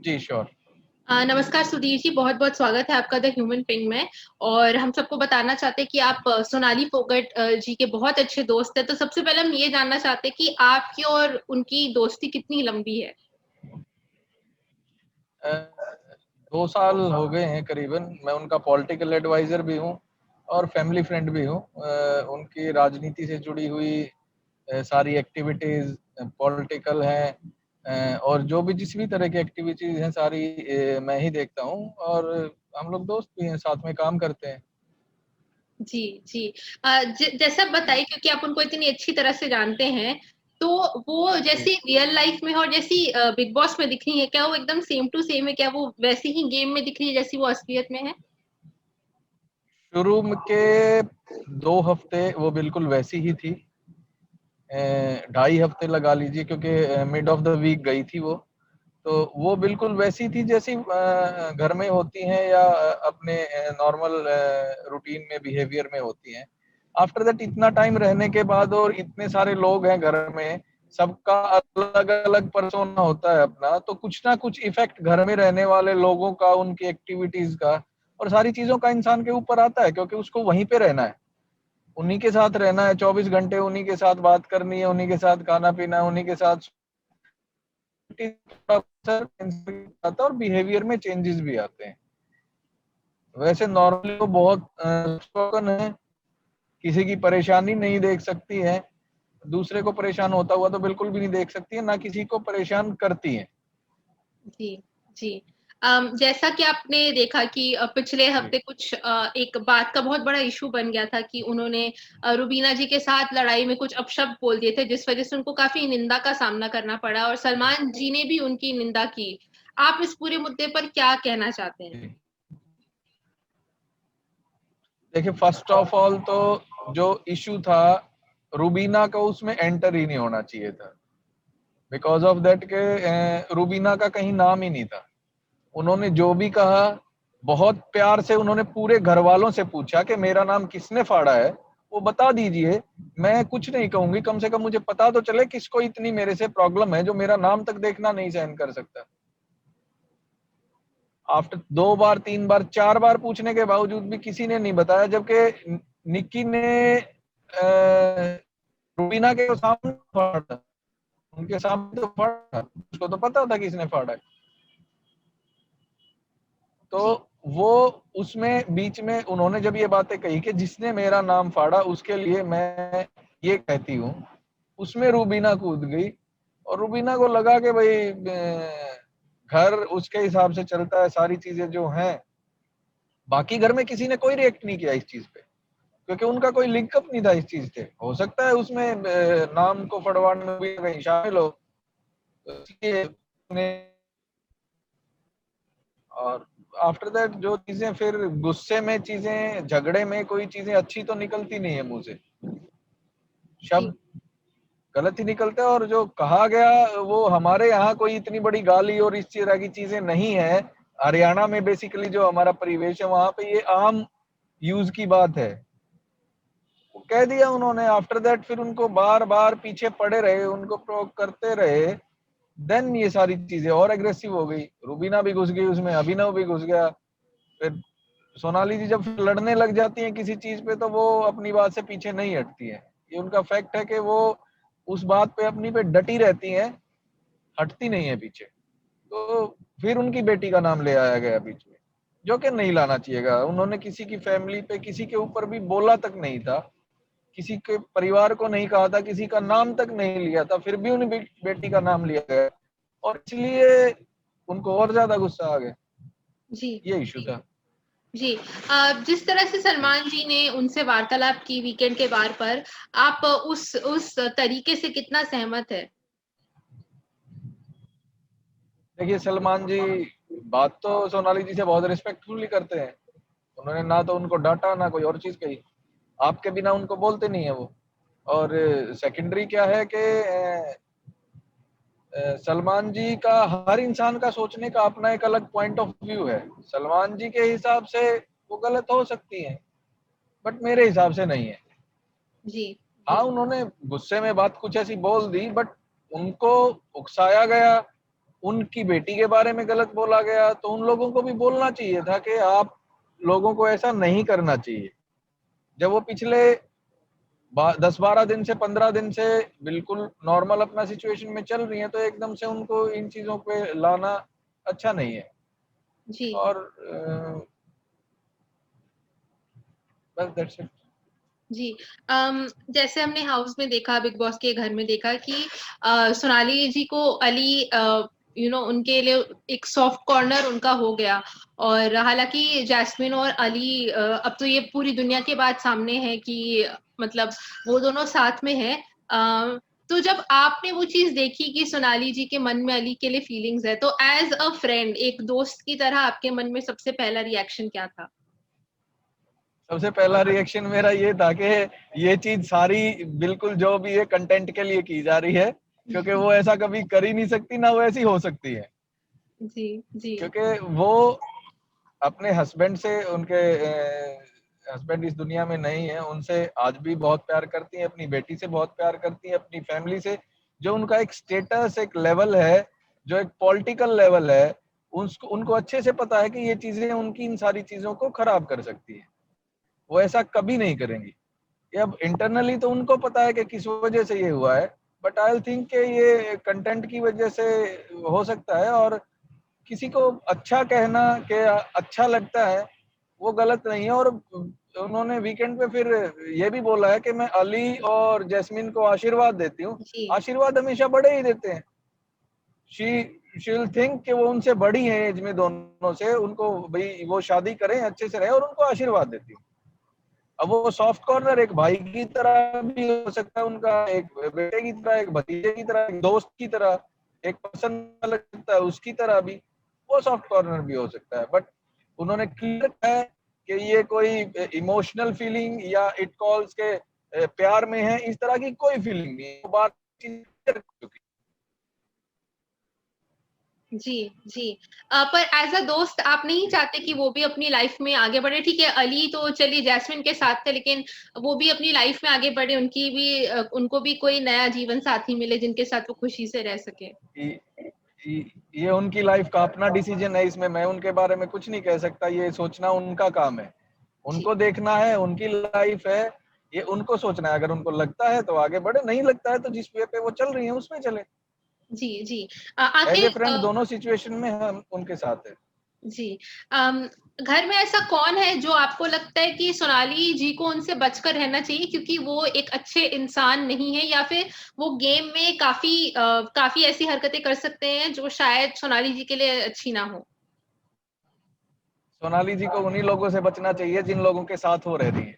जी sure. नमस्कार सुधीर जी, बहुत बहुत स्वागत है आपका द ह्यूमन पिंग में। और हम सबको बताना चाहते हैं कि आप सोनाली फोगट जी के बहुत अच्छे दोस्त हैं। तो सबसे पहले हम ये जानना चाहते हैं कि आपकी और उनकी दोस्ती कितनी लंबी है। 2 साल हो गए हैं करीबन। मैं उनका पॉलिटिकल एडवाइजर भी हूँ और फैमिली फ्रेंड भी हूँ। उनकी राजनीति से जुड़ी हुई सारी एक्टिविटीज पॉलिटिकल हैं, और जो भी जिस भी तरह की एक्टिविटीज हैं सारी मैं ही देखता हूँ, और हम लोग दोस्त भी हैं, साथ में काम करते हैं। जी जी। जैसे आप बताइए, क्योंकि आप उनको इतनी अच्छी तरह से जानते हैं, तो वो जी। जैसी रियल लाइफ में और जैसी बिग बॉस में दिख रही है, क्या वो एकदम सेम टू सेम है? क्या वो वैसी ही गेम में दिख रही है जैसी वो असलियत में है? शुरू के 2 हफ्ते वो बिल्कुल वैसी ही थी। 2.5 हफ्ते लगा लीजिए, क्योंकि मिड ऑफ द वीक गई थी वो। तो वो बिल्कुल वैसी थी जैसी घर में होती हैं या अपने नॉर्मल रूटीन में बिहेवियर में होती हैं। आफ्टर दैट इतना टाइम रहने के बाद और इतने सारे लोग हैं घर में, सबका अलग अलग पर्सोना होता है अपना, तो कुछ ना कुछ इफेक्ट घर में रहने वाले लोगों का, उनकी एक्टिविटीज का और सारी चीजों का इंसान के ऊपर आता है, क्योंकि उसको वहीं पे रहना है, उन्हीं के साथ रहना है, 24 घंटे उन्हीं के साथ बात करनी है, उन्हीं के साथ खाना पीना है, उन्हीं के साथ आता है और बिहेवियर में चेंजेस भी आते हैं। वैसे नॉर्मली वो बहुत स्पोकन है, किसी की परेशानी नहीं देख सकती है, दूसरे को परेशान होता हुआ तो बिल्कुल भी नहीं देख सकती है, ना किसी को परेशान करती है। जी, जी। जैसा कि आपने देखा कि पिछले जी। हफ्ते कुछ एक बात का बहुत बड़ा इश्यू बन गया था कि उन्होंने रुबीना जी के साथ लड़ाई में कुछ अपशब्द बोल दिए थे, जिस वजह से उनको काफ़ी निंदा का सामना करना पड़ा और सलमान जी ने भी उनकी निंदा की। आप इस पूरे मुद्दे पर क्या कहना चाहते हैं? जी। देखिए, फर्स्ट ऑफ ऑल तो जो इशू था, रूबीना को उसमें एंटर ही नहीं होना चाहिए था, बिकॉज ऑफ दैट के रूबीना का कहीं नाम ही नहीं था। उन्होंने जो भी कहा, बहुत प्यार से उन्होंने पूरे घर वालों से पूछा कि मेरा नाम किसने फाड़ा है, वो बता दीजिए, मैं कुछ नहीं कहूंगी, कम से कम मुझे पता तो चले किसको इतनी मेरे से प्रॉब्लम है जो मेरा नाम तक देखना नहीं सहन कर सकता। आफ्टर 2 बार 3 बार 4 बार पूछने के बावजूद भी किसी ने नहीं बताया, जबकि निक्की ने रूबीना के सामने फाड़ा, उनके सामने तो फाड़ा, उसको तो पता था किसने फाड़ा है। तो जी, वो उसमें बीच में उन्होंने जब ये बातें कही कि जिसने मेरा नाम फाड़ा उसके लिए मैं ये कहती हूँ, उसमें रूबीना कूद गई। और रूबीना को लगा कि भाई घर उसके हिसाब से चलता है, सारी चीजें जो हैं, बाकी घर में किसी ने कोई रिएक्ट नहीं किया इस चीज पे, क्योंकि उनका कोई लिंकअप नहीं था इस चीज से। हो सकता है उसमें नाम को फड़वाने में भी कहीं शामिल हो, तो इसलिए और आफ्टर दैट जो चीजें फिर गुस्से में चीजें, झगड़े में कोई चीजें अच्छी तो निकलती नहीं है मुंह से, जी, शब्द गलत ही निकलते हैं। और जो कहा गया वो हमारे यहाँ कोई इतनी बड़ी गाली और इस तरह की चीजें नहीं है। हरियाणा में बेसिकली जो हमारा परिवेश है वहां पे ये आम यूज की बात है, वो कह दिया उन्होंने। आफ्टर दैट फिर उनको बार बार पीछे पड़े रहे, उनको प्रोवोक करते रहे, देन ये सारी चीजें और एग्रेसिव हो गई। रूबीना भी घुस गई उसमें, अभिनव भी घुस गया। फिर सोनाली जी जब लड़ने लग जाती हैं किसी चीज पे, तो वो अपनी बात से पीछे नहीं हटती है। ये उनका फैक्ट है कि वो उस बात पे अपनी पे डटी रहती हैं, हटती नहीं है पीछे। तो फिर उनकी बेटी का नाम ले आया गया बीच में, जो कि नहीं लाना चाहिएगा। उन्होंने किसी की फैमिली पे, किसी के ऊपर भी बोला तक नहीं था, किसी के परिवार को नहीं कहा था, किसी का नाम तक नहीं लिया था, फिर भी उन्हें बेटी का नाम लिया गया, और इसलिए उनको और ज्यादा गुस्सा आ गया। जी, ये इशू जी, था। जी। जिस तरह से जी। सलमान जी ने उनसे वार्तालाप की वीकेंड के वार पर, आप उस तरीके से कितना सहमत है? देखिए, सलमान जी बात तो सोनाली जी से बहुत रिस्पेक्टफुली करते हैं। उन्होंने ना तो उनको डांटा ना कोई और चीज कही, आपके बिना उनको बोलते नहीं है वो। और सेकेंडरी क्या है कि सलमान जी का, हर इंसान का सोचने का अपना एक अलग पॉइंट ऑफ व्यू है। सलमान जी के हिसाब से वो गलत हो सकती है, बट मेरे हिसाब से नहीं है। जी, हाँ, जी, उन्होंने गुस्से में बात कुछ ऐसी बोल दी, बट उनको उकसाया गया, उनकी बेटी के बारे में गलत बोला गया, तो उन लोगों को भी बोलना चाहिए था कि आप लोगों को ऐसा नहीं करना चाहिए। जब वो पिछले 10-12 दिन से 15 दिन से बिल्कुल नॉर्मल अपना सिचुएशन में चल रही हैं, तो एकदम से उनको इन चीज़ों पे लाना अच्छा नहीं है। जी। और बस दैट्स इट। जी। जैसे हमने हाउस में देखा, बिग बॉस के घर में देखा कि सोनाली जी को अली उनके लिए एक सॉफ्ट कॉर्नर उनका हो गया। और हालाँकि जैस्मिन और अली अब तो ये पूरी दुनिया की बात सामने है कि मतलब वो दोनों साथ में हैं। तो जब आपने वो चीज़ देखी कि सोनाली जी के मन में अली के लिए फीलिंग्स है, तो एज़ अ फ्रेंड, एक दोस्त की तरह आपके मन में सबसे पहला रिएक्शन क्या था? सबसे पहला रिएक्शन मेरा ये था कि ये चीज़ सारी बिल्कुल जो भी है कंटेंट के लिए की जा रही है, क्योंकि वो ऐसा कभी कर ही नहीं सकती, ना वो ऐसी हो सकती है। जी, जी। क्योंकि वो अपने हस्बैंड से, उनके हस्बैंड इस दुनिया में नहीं है, उनसे आज भी बहुत प्यार करती हैं, अपनी बेटी से बहुत प्यार करती हैं, अपनी फैमिली से। जो उनका एक स्टेटस, एक लेवल है, जो एक पॉलिटिकल लेवल है, उसको उनको अच्छे से पता है कि ये चीजें उनकी इन सारी चीजों को खराब कर सकती है। वो ऐसा कभी नहीं करेंगी। ये अब इंटरनली तो उनको पता है कि किस वजह से ये हुआ है, बट आई थिंक कि ये कंटेंट की वजह से हो सकता है। और किसी को अच्छा कहना कि अच्छा लगता है, वो गलत नहीं है। और उन्होंने वीकेंड पे फिर ये भी बोला है कि मैं अली और जैस्मिन को आशीर्वाद देती हूँ। जी, आशीर्वाद हमेशा बड़े ही देते हैं। शी शी विल थिंक कि वो उनसे बड़ी हैं एज में दोनों से, उनको भाई वो शादी करें, अच्छे से रहे, और उनको आशीर्वाद देती हूँ। अब वो सॉफ्ट कॉर्नर एक भाई की तरह भी हो सकता है उनका, एक बेटे की तरह, एक भतीजे की तरह, एक दोस्त की तरह, एक पर्सन लगता है उसकी तरह भी वो सॉफ्ट कॉर्नर भी हो सकता है। बट उन्होंने क्लियर है कि ये कोई इमोशनल फीलिंग या इट कॉल्स के प्यार में है, इस तरह की कोई फीलिंग नहीं है। वो बात clear कर चुकी जी, जी। पर एज़ अ दोस्त आप नहीं चाहते कि वो भी अपनी लाइफ़ में आगे बढ़े? ठीक है, अली तो चलिए जैस्मिन के साथ थे, लेकिन वो भी अपनी लाइफ़ में आगे बढ़े, उनको भी कोई नया जीवन साथी मिले जिनके साथ वो खुशी से रह सकें। है। ये उनकी लाइफ का अपना डिसीजन है, इसमें मैं उनके बारे में कुछ नहीं कह सकता। ये सोचना उनका काम है, जी। उनको देखना है, उनकी लाइफ है, ये उनको सोचना है। अगर उनको लगता है तो आगे बढ़े, नहीं लगता है तो जिस वे पे वो चल रही है उसमें चले। जी, जी। एज ए आखिर फ्रेंड दोनों सिचुएशन में हम उनके साथ है। जी। अम, घर में ऐसा कौन है जो आपको लगता है कि सोनाली जी को उनसे बचकर रहना चाहिए क्योंकि वो एक अच्छे इंसान नहीं है, या फिर वो गेम में काफ़ी ऐसी हरकतें कर सकते हैं जो शायद सोनाली जी के लिए अच्छी ना हो? सोनाली जी को उन्हीं लोगों से बचना चाहिए जिन लोगों के साथ वो रह रही है।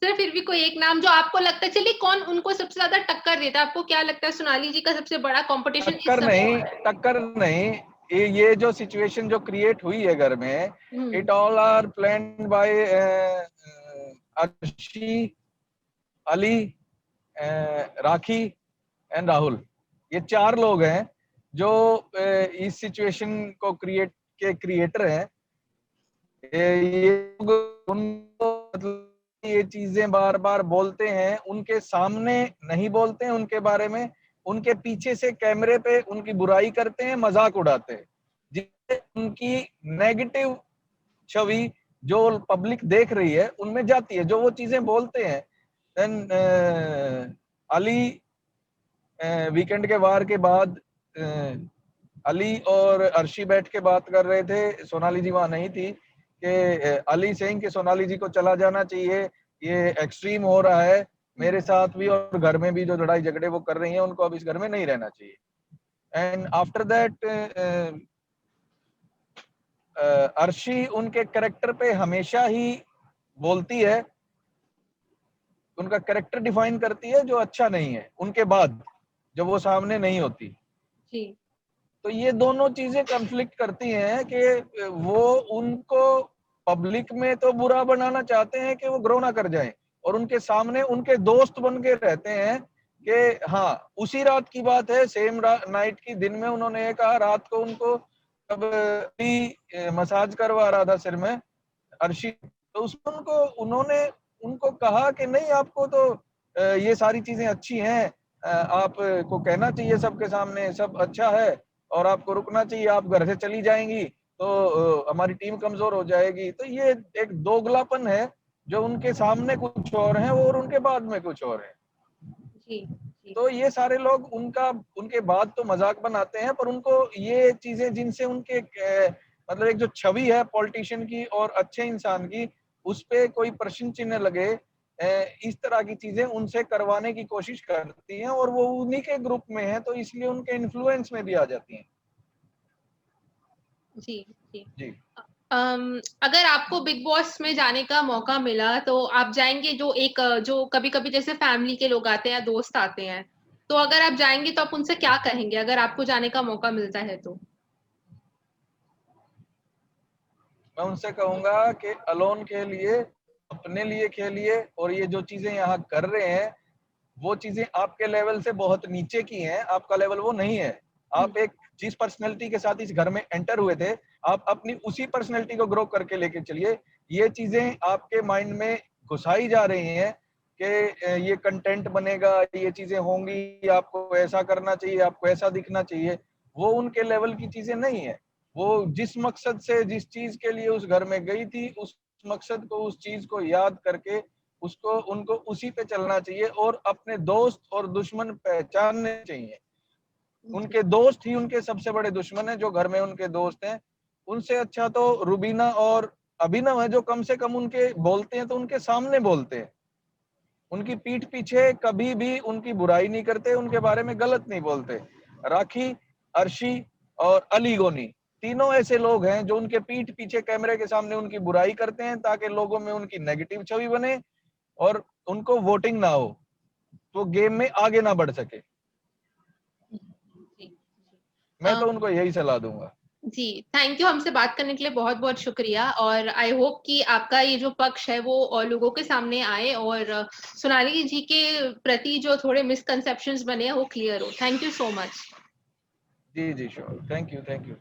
सर, फिर भी कोई एक नाम जो आपको लगता है, चलिए कौन उनको सबसे ज़्यादा टक्कर देता है? आपको क्या लगता है सोनाली जी का सबसे बड़ा कॉम्पिटिशन इस टक्कर समय नहीं, कौन है? टक्कर नहीं। ये जो सिचुएशन जो क्रिएट हुई है घर में, हुँ, it all are planned by Arshi, Ali, Rakhi and Rahul. ये 4 लोग हैं जो इस सिचुएशन को क्रिएटर हैं। ये लोग उनको मतलब ये चीजें बार बार बोलते हैं, उनके सामने नहीं बोलते हैं उनके बारे में, उनके पीछे से कैमरे पे उनकी बुराई करते हैं, मजाक उड़ाते हैं, जिससे उनकी नेगेटिव छवि जो पब्लिक देख रही है उनमें जाती है। जो वो चीजें बोलते हैं, देन अली वीकेंड के वार के बाद अली और अर्शी बैठ के बात कर रहे थे, सोनाली जी वहां नहीं थी, कि अली सेइंग कि सोनाली जी को चला जाना चाहिए, ये एक्सट्रीम हो रहा है हुँ, मेरे साथ भी और घर में भी। जो लड़ाई झगड़े वो कर रही हैं, उनको अब इस घर में नहीं रहना चाहिए। एंड आफ्टर दैट अर्शी उनके कैरेक्टर पे हमेशा ही बोलती है, उनका कैरेक्टर डिफाइन करती है जो अच्छा नहीं है उनके बाद, जब वो सामने नहीं होती। जी, तो ये दोनों चीजें कॉन्फ्लिक्ट करती हैं कि वो उनको पब्लिक में तो बुरा बनाना चाहते हैं कि वो ग्रो ना कर जाएं, और उनके सामने उनके दोस्त बन के रहते हैं। कि हाँ, उसी रात की बात है, सेम नाइट की, दिन में उन्होंने ये कहा, रात को उनको जब भी मसाज करवा रहा था सिर में अर्शी, तो उसमें उनको उन्होंने उनको कहा कि नहीं, आपको तो ये सारी चीजें अच्छी हैं, आपको कहना चाहिए सबके सामने सब अच्छा है और आपको रुकना चाहिए, आप घर से चली जाएंगी तो हमारी टीम कमजोर हो जाएगी। तो ये एक दोगलापन है, जो उनके सामने कुछ और है और उनके बाद में कुछ और है। जी, जी। तो ये सारे लोग उनके बाद तो मजाक बनाते हैं, पर उनको ये चीजें जिनसे उनके मतलब एक जो छवि है पॉलिटिशियन की और अच्छे इंसान की, उस पे कोई प्रश्न चिन्ह लगे, इस तरह की चीजें उनसे करवाने की कोशिश करती हैं और वो उन्हीं के ग्रुप में है, तो इसलिए उनके इन्फ्लुएंस में भी आ जाती हैं। जी, जी। जी। अगर आपको बिग बॉस में जाने का मौका मिला तो आप जाएंगे? जो कभी कभी जैसे फैमिली के लोग आते हैं या दोस्त आते हैं, तो अगर आप जाएंगे तो आप उनसे क्या कहेंगे अगर आपको जाने का मौका मिलता है तो? मैं उनसे कहूंगा कि अलोन खेलिए, अपने लिए खेलिए, और ये जो चीजें यहाँ कर रहे हैं वो चीजें आपके लेवल से बहुत नीचे की हैं, आपका लेवल वो नहीं है। आप एक जिस पर्सनैलिटी के साथ इस घर में एंटर हुए थे, आप अपनी उसी पर्सनैलिटी को ग्रो करके लेके चलिए। ये चीजें आपके माइंड में घुसाई जा रही हैं कि ये कंटेंट बनेगा, ये चीजें होंगी, आपको ऐसा करना चाहिए, आपको ऐसा दिखना चाहिए, वो उनके लेवल की चीजें नहीं है। वो जिस मकसद से जिस चीज के लिए उस घर में गई थी, उस मकसद को, उस चीज को याद करके उसको उनको उसी पे चलना चाहिए और अपने दोस्त और दुश्मन पहचानने चाहिए। उनके दोस्त ही उनके सबसे बड़े दुश्मन है, जो घर में उनके दोस्त हैं। उनसे अच्छा तो रुबीना और अभिनव है, जो कम से कम उनके बोलते हैं तो उनके सामने बोलते हैं, उनकी पीठ पीछे कभी भी उनकी बुराई नहीं करते, उनके बारे में गलत नहीं बोलते। राखी, अर्शी और अली गोनी, तीनों ऐसे लोग हैं जो उनके पीठ पीछे कैमरे के सामने उनकी बुराई करते हैं, ताकि लोगों में उनकी नेगेटिव छवि बने और उनको वोटिंग ना हो, तो गेम में आगे ना बढ़ सके। जी, जी। मैं तो उनको यही सलाह दूंगा। जी, थैंक यू। हमसे बात करने के लिए बहुत-बहुत शुक्रिया, और आई होप कि आपका ये जो पक्ष है वो और लोगों के सामने आए और सोनाली जी के प्रति जो थोड़े मिसकंसेप्शंस बने हैं वो क्लियर हो। Thank you so much. जी जी, sure. Thank you, thank you.